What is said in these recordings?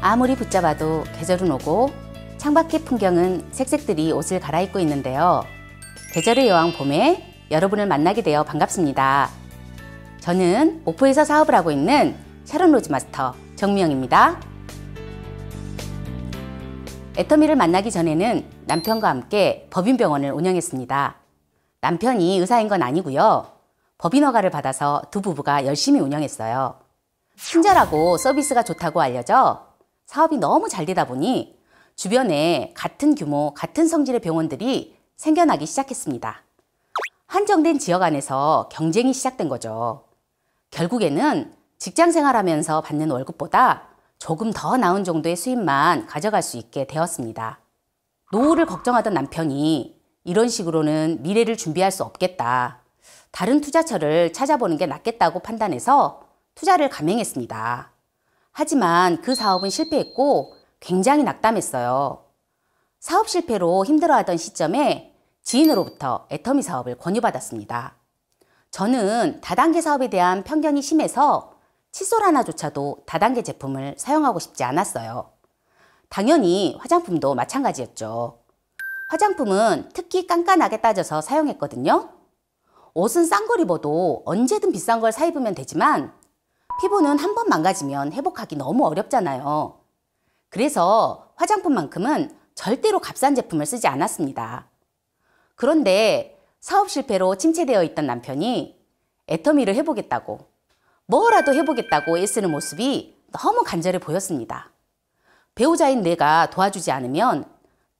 아무리 붙잡아도 계절은 오고 창밖의 풍경은 색색들이 옷을 갈아입고 있는데요. 계절의 여왕 봄에 여러분을 만나게 되어 반갑습니다. 저는 목포에서 사업을 하고 있는 샤론 로즈 마스터 정미영입니다. 애터미를 만나기 전에는 남편과 함께 법인병원을 운영했습니다. 남편이 의사인 건 아니고요. 법인 허가를 받아서 두 부부가 열심히 운영했어요. 친절하고 서비스가 좋다고 알려져 사업이 너무 잘 되다 보니 주변에 같은 규모, 같은 성질의 병원들이 생겨나기 시작했습니다. 한정된 지역 안에서 경쟁이 시작된 거죠. 결국에는 직장 생활하면서 받는 월급보다 조금 더 나은 정도의 수입만 가져갈 수 있게 되었습니다. 노후를 걱정하던 남편이 이런 식으로는 미래를 준비할 수 없겠다. 다른 투자처를 찾아보는 게 낫겠다고 판단해서 투자를 감행했습니다. 하지만 그 사업은 실패했고 굉장히 낙담했어요. 사업 실패로 힘들어하던 시점에 지인으로부터 애터미 사업을 권유받았습니다. 저는 다단계 사업에 대한 편견이 심해서 칫솔 하나조차도 다단계 제품을 사용하고 싶지 않았어요. 당연히 화장품도 마찬가지였죠. 화장품은 특히 깐깐하게 따져서 사용했거든요. 옷은 싼 걸 입어도 언제든 비싼 걸 사 입으면 되지만 피부는 한 번 망가지면 회복하기 너무 어렵잖아요. 그래서 화장품만큼은 절대로 값싼 제품을 쓰지 않았습니다. 그런데 사업 실패로 침체되어 있던 남편이 애터미를 해보겠다고, 뭐라도 해보겠다고 애쓰는 모습이 너무 간절해 보였습니다. 배우자인 내가 도와주지 않으면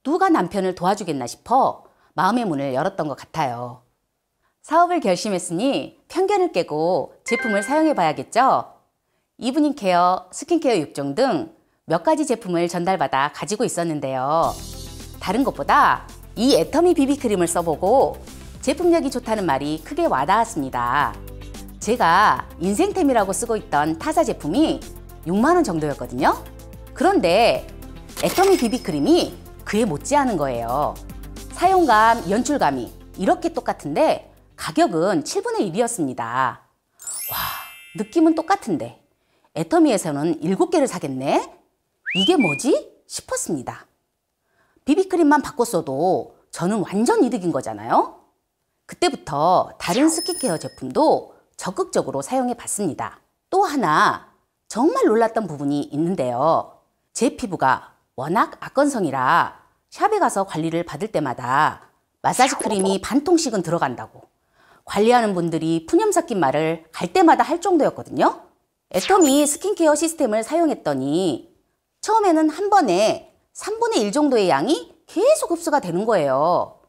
누가 남편을 도와주겠나 싶어 마음의 문을 열었던 것 같아요. 사업을 결심했으니 편견을 깨고 제품을 사용해 봐야겠죠? 이브닝 케어, 스킨케어 6종 등 몇 가지 제품을 전달받아 가지고 있었는데요. 다른 것보다 이 애터미 비비크림을 써보고 제품력이 좋다는 말이 크게 와닿았습니다. 제가 인생템이라고 쓰고 있던 타사 제품이 6만 원 정도였거든요. 그런데 애터미 비비크림이 그에 못지않은 거예요. 사용감, 연출감이 이렇게 똑같은데 가격은 7분의 1이었습니다. 와, 느낌은 똑같은데 애터미에서는 7개를 사겠네? 이게 뭐지? 싶었습니다. 비비크림만 바꿨어도 저는 완전 이득인 거잖아요. 그때부터 다른 스킨케어 제품도 적극적으로 사용해 봤습니다. 또 하나 정말 놀랐던 부분이 있는데요. 제 피부가 워낙 악건성이라 샵에 가서 관리를 받을 때마다 마사지 크림이 반 통씩은 들어간다고 관리하는 분들이 푸념 섞인 말을 갈 때마다 할 정도였거든요. 애터미 스킨케어 시스템을 사용했더니 처음에는 한 번에 3분의 1 정도의 양이 계속 흡수가 되는 거예요.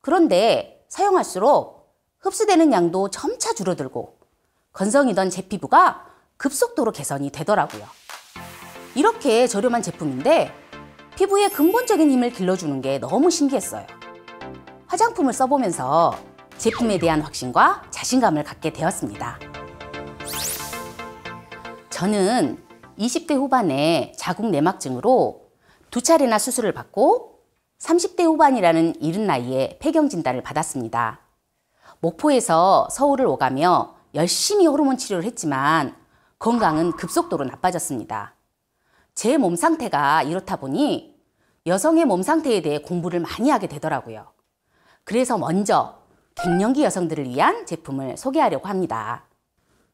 그런데 사용할수록 흡수되는 양도 점차 줄어들고 건성이던 제 피부가 급속도로 개선이 되더라고요. 이렇게 저렴한 제품인데 피부의 근본적인 힘을 길러주는 게 너무 신기했어요. 화장품을 써보면서 제품에 대한 확신과 자신감을 갖게 되었습니다. 저는 20대 후반에 자궁 내막증으로 2차례나 수술을 받고 30대 후반이라는 이른 나이에 폐경 진단을 받았습니다. 목포에서 서울을 오가며 열심히 호르몬 치료를 했지만 건강은 급속도로 나빠졌습니다. 제 몸 상태가 이렇다 보니 여성의 몸 상태에 대해 공부를 많이 하게 되더라고요. 그래서 먼저 갱년기 여성들을 위한 제품을 소개하려고 합니다.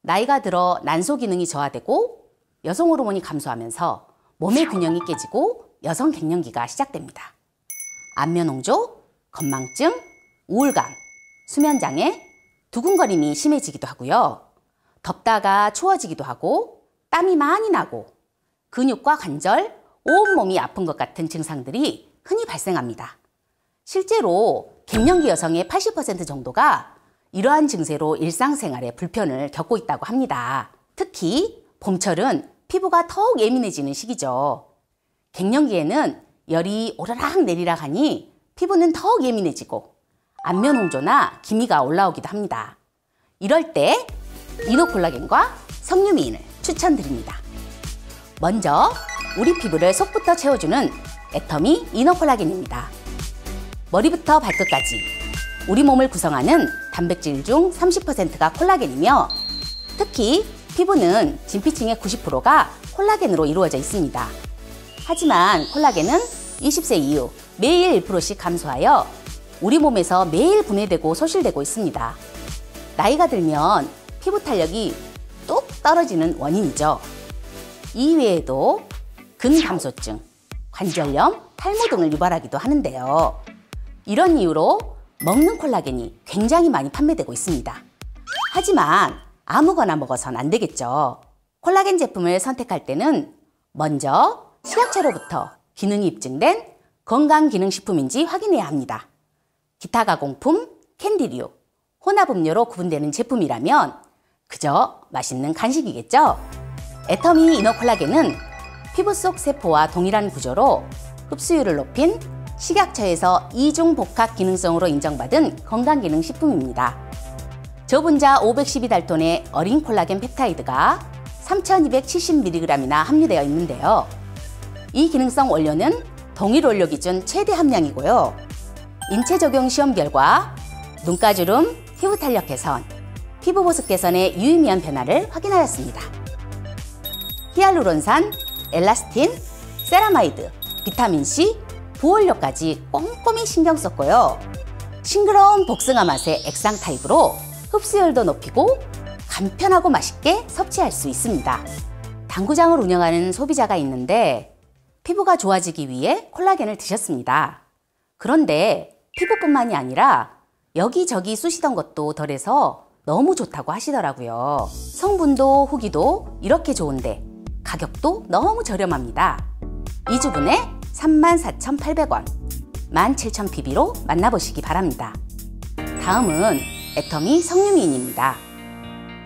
나이가 들어 난소 기능이 저하되고 여성 호르몬이 감소하면서 몸의 균형이 깨지고 여성 갱년기가 시작됩니다. 안면홍조, 건망증, 우울감, 수면장애, 두근거림이 심해지기도 하고요. 덥다가 추워지기도 하고 땀이 많이 나고 근육과 관절, 온몸이 아픈 것 같은 증상들이 흔히 발생합니다. 실제로 갱년기 여성의 80% 정도가 이러한 증세로 일상생활에 불편을 겪고 있다고 합니다. 특히 봄철은 피부가 더욱 예민해지는 시기죠. 갱년기에는 열이 오르락 내리락 하니 피부는 더욱 예민해지고 안면 홍조나 기미가 올라오기도 합니다. 이럴 때 이노콜라겐과 석류미인을 추천드립니다. 먼저 우리 피부를 속부터 채워주는 애터미 이노콜라겐입니다. 머리부터 발끝까지 우리 몸을 구성하는 단백질 중 30%가 콜라겐이며 특히 피부는 진피층의 90%가 콜라겐으로 이루어져 있습니다. 하지만 콜라겐은 20세 이후 매일 1%씩 감소하여 우리 몸에서 매일 분해되고 소실되고 있습니다. 나이가 들면 피부 탄력이 뚝 떨어지는 원인이죠. 이외에도 근감소증, 관절염, 탈모 등을 유발하기도 하는데요. 이런 이유로 먹는 콜라겐이 굉장히 많이 판매되고 있습니다. 하지만 아무거나 먹어선 안 되겠죠. 콜라겐 제품을 선택할 때는 먼저 식약처로부터 기능이 입증된 건강기능식품인지 확인해야 합니다. 기타 가공품, 캔디류, 혼합음료로 구분되는 제품이라면 그저 맛있는 간식이겠죠? 애터미 이너 콜라겐은 피부 속 세포와 동일한 구조로 흡수율을 높인 식약처에서 이중 복합 기능성으로 인정받은 건강기능식품입니다. 저분자 512달톤의 어린 콜라겐 펩타이드가 3270mg이나 함유되어 있는데요. 이 기능성 원료는 동일 원료 기준 최대 함량이고요. 인체 적용 시험 결과 눈가주름, 피부 탄력 개선, 피부 보습 개선의 유의미한 변화를 확인하였습니다. 히알루론산, 엘라스틴, 세라마이드, 비타민C, 보온료까지 꼼꼼히 신경 썼고요. 싱그러운 복숭아 맛의 액상 타입으로 흡수율도 높이고 간편하고 맛있게 섭취할 수 있습니다. 당구장을 운영하는 소비자가 있는데 피부가 좋아지기 위해 콜라겐을 드셨습니다. 그런데 피부뿐만이 아니라 여기저기 쑤시던 것도 덜해서 너무 좋다고 하시더라고요. 성분도 후기도 이렇게 좋은데 가격도 너무 저렴합니다. 2주분에 34,800원, 17,000pb로 만나보시기 바랍니다. 다음은 애터미 석류미인입니다.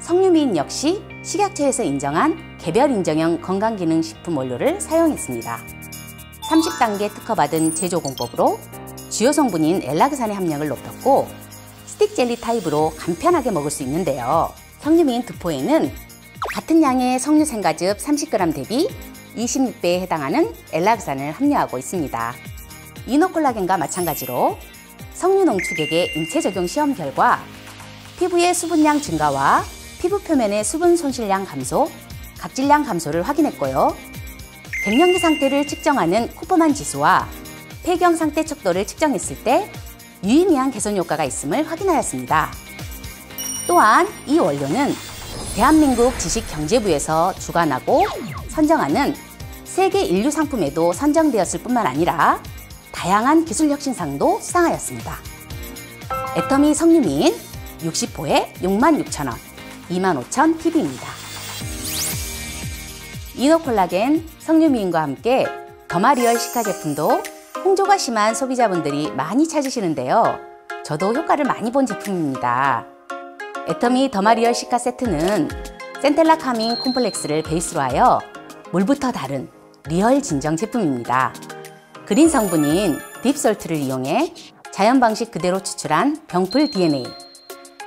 석류미인 역시 식약처에서 인정한 개별 인정형 건강기능식품 원료를 사용했습니다. 30단계 특허받은 제조 공법으로 주요 성분인 엘라그산의 함량을 높였고 스틱 젤리 타입으로 간편하게 먹을 수 있는데요. 석류미인 두포에는 같은 양의 석류 생과즙 30g 대비 26배에 해당하는 엘라그산을 함유하고 있습니다. 이노콜라겐과 마찬가지로 석류 농축액의 인체 적용 시험 결과 피부의 수분량 증가와 피부 표면의 수분 손실량 감소, 각질량 감소를 확인했고요. 갱년기 상태를 측정하는 코퍼만 지수와 폐경 상태 척도를 측정했을 때 유의미한 개선 효과가 있음을 확인하였습니다. 또한 이 원료는 대한민국 지식경제부에서 주관하고 선정하는 세계 인류 상품에도 선정되었을 뿐만 아니라 다양한 기술 혁신상도 수상하였습니다. 애터미 석류미인 60호에 66,000원, 25,000pb입니다. 이노콜라겐 석류미인과 함께 더마리얼 시카 제품도 홍조가 심한 소비자분들이 많이 찾으시는데요. 저도 효과를 많이 본 제품입니다. 애터미 더마리얼 시카 세트는 센텔라 카밍 콤플렉스를 베이스로 하여 물부터 다른 리얼 진정 제품입니다. 그린 성분인 딥솔트를 이용해 자연 방식 그대로 추출한 병풀 DNA,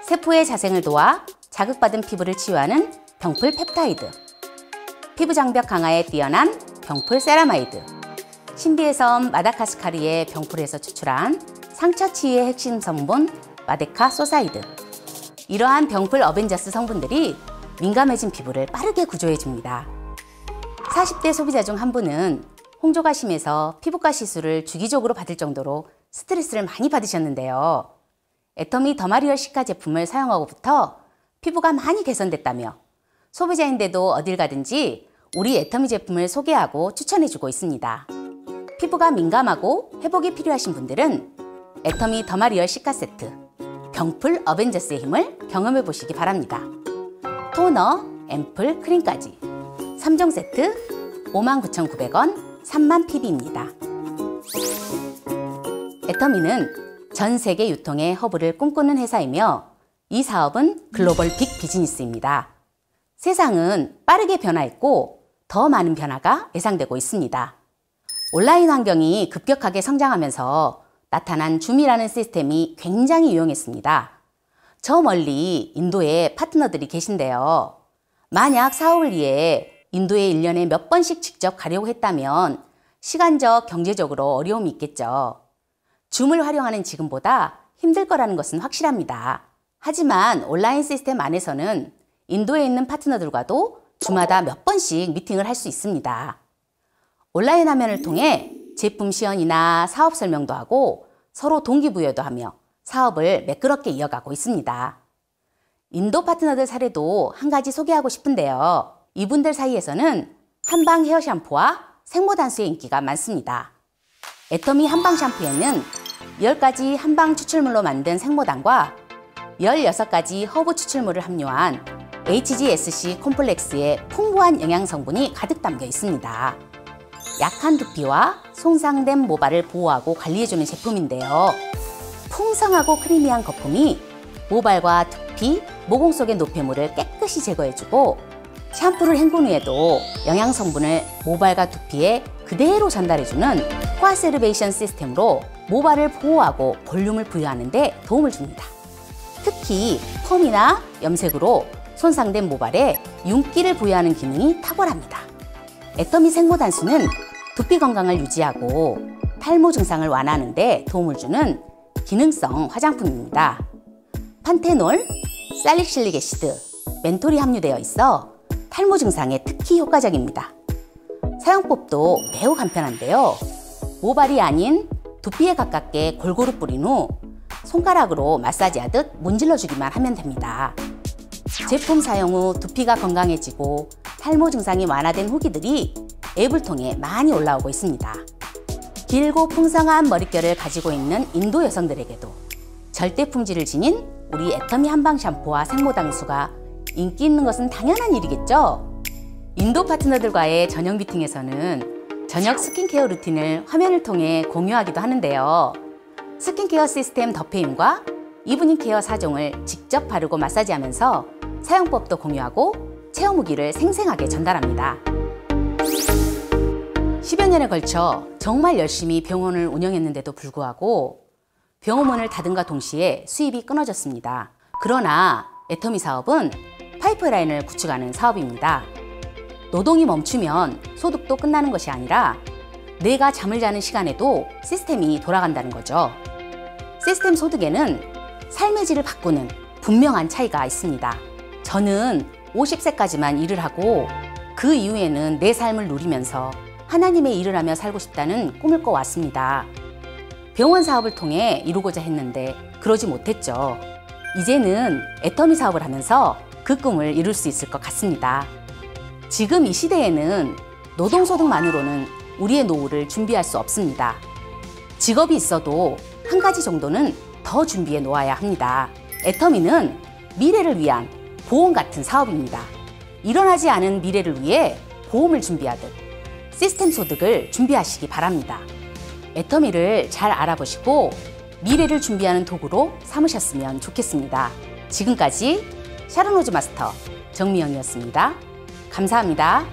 세포의 자생을 도와 자극받은 피부를 치유하는 병풀 펩타이드, 피부 장벽 강화에 뛰어난 병풀 세라마이드, 신비의 섬 마다가스카르의 병풀에서 추출한 상처 치유의 핵심 성분 마데카 소사이드. 이러한 병풀 어벤져스 성분들이 민감해진 피부를 빠르게 구조해줍니다. 40대 소비자 중 한 분은 홍조가 심해서 피부과 시술을 주기적으로 받을 정도로 스트레스를 많이 받으셨는데요. 애터미 더마리얼 시카 제품을 사용하고부터 피부가 많이 개선됐다며 소비자인데도 어딜 가든지 우리 애터미 제품을 소개하고 추천해주고 있습니다. 피부가 민감하고 회복이 필요하신 분들은 애터미 더마리얼 시카 세트, 병풀 어벤져스의 힘을 경험해 보시기 바랍니다. 토너, 앰플, 크림까지 3종 세트 59,900원, 30,000pb입니다. 애터미는 전 세계 유통의 허브를 꿈꾸는 회사이며 이 사업은 글로벌 빅 비즈니스입니다. 세상은 빠르게 변화했고 더 많은 변화가 예상되고 있습니다. 온라인 환경이 급격하게 성장하면서 나타난 줌이라는 시스템이 굉장히 유용했습니다. 저 멀리 인도에 파트너들이 계신데요. 만약 사업을 위해 인도에 1년에 몇 번씩 직접 가려고 했다면 시간적, 경제적으로 어려움이 있겠죠. 줌을 활용하는 지금보다 힘들 거라는 것은 확실합니다. 하지만 온라인 시스템 안에서는 인도에 있는 파트너들과도 주마다 몇 번씩 미팅을 할 수 있습니다. 온라인 화면을 통해 제품 시연이나 사업 설명도 하고 서로 동기부여도 하며 사업을 매끄럽게 이어가고 있습니다. 인도 파트너들 사례도 한 가지 소개하고 싶은데요. 이분들 사이에서는 한방 헤어 샴푸와 생모단수의 인기가 많습니다. 애터미 한방 샴푸에는 10가지 한방 추출물로 만든 생모단과 16가지 허브 추출물을 함유한 HGSC 콤플렉스의 풍부한 영양 성분이 가득 담겨 있습니다. 약한 두피와 손상된 모발을 보호하고 관리해주는 제품인데요. 풍성하고 크리미한 거품이 모발과 두피, 모공 속의 노폐물을 깨끗이 제거해주고 샴푸를 헹군 후에도 영양 성분을 모발과 두피에 그대로 전달해주는 코아세르베이션 시스템으로 모발을 보호하고 볼륨을 부여하는 데 도움을 줍니다. 특히 펌이나 염색으로 손상된 모발에 윤기를 부여하는 기능이 탁월합니다. 애터미 생모단수는 두피 건강을 유지하고 탈모 증상을 완화하는 데 도움을 주는 기능성 화장품입니다. 판테놀, 살리실릭 애시드, 멘톨이 함유되어 있어 탈모 증상에 특히 효과적입니다. 사용법도 매우 간편한데요. 모발이 아닌 두피에 가깝게 골고루 뿌린 후 손가락으로 마사지하듯 문질러주기만 하면 됩니다. 제품 사용 후 두피가 건강해지고 탈모 증상이 완화된 후기들이 앱을 통해 많이 올라오고 있습니다. 길고 풍성한 머릿결을 가지고 있는 인도 여성들에게도 절대 품질을 지닌 우리 애터미 한방 샴푸와 생모단수가 인기 있는 것은 당연한 일이겠죠? 인도 파트너들과의 저녁 미팅에서는 저녁 스킨케어 루틴을 화면을 통해 공유하기도 하는데요. 스킨케어 시스템 더페임과 이브닝 케어 4종을 직접 바르고 마사지하면서 사용법도 공유하고 체험 후기를 생생하게 전달합니다. 10여 년에 걸쳐 정말 열심히 병원을 운영했는데도 불구하고 병원문을 닫음과 동시에 수입이 끊어졌습니다. 그러나 애터미 사업은 파이프라인을 구축하는 사업입니다. 노동이 멈추면 소득도 끝나는 것이 아니라 내가 잠을 자는 시간에도 시스템이 돌아간다는 거죠. 시스템 소득에는 삶의 질을 바꾸는 분명한 차이가 있습니다. 저는 50세까지만 일을 하고 그 이후에는 내 삶을 누리면서 하나님의 일을 하며 살고 싶다는 꿈을 꿔왔습니다. 병원 사업을 통해 이루고자 했는데 그러지 못했죠. 이제는 애터미 사업을 하면서 그 꿈을 이룰 수 있을 것 같습니다. 지금 이 시대에는 노동소득만으로는 우리의 노후를 준비할 수 없습니다. 직업이 있어도 한 가지 정도는 더 준비해 놓아야 합니다. 애터미는 미래를 위한 보험 같은 사업입니다. 일어나지 않은 미래를 위해 보험을 준비하듯 시스템 소득을 준비하시기 바랍니다. 애터미를 잘 알아보시고 미래를 준비하는 도구로 삼으셨으면 좋겠습니다. 지금까지 샤론로즈 마스터 정미영이었습니다. 감사합니다.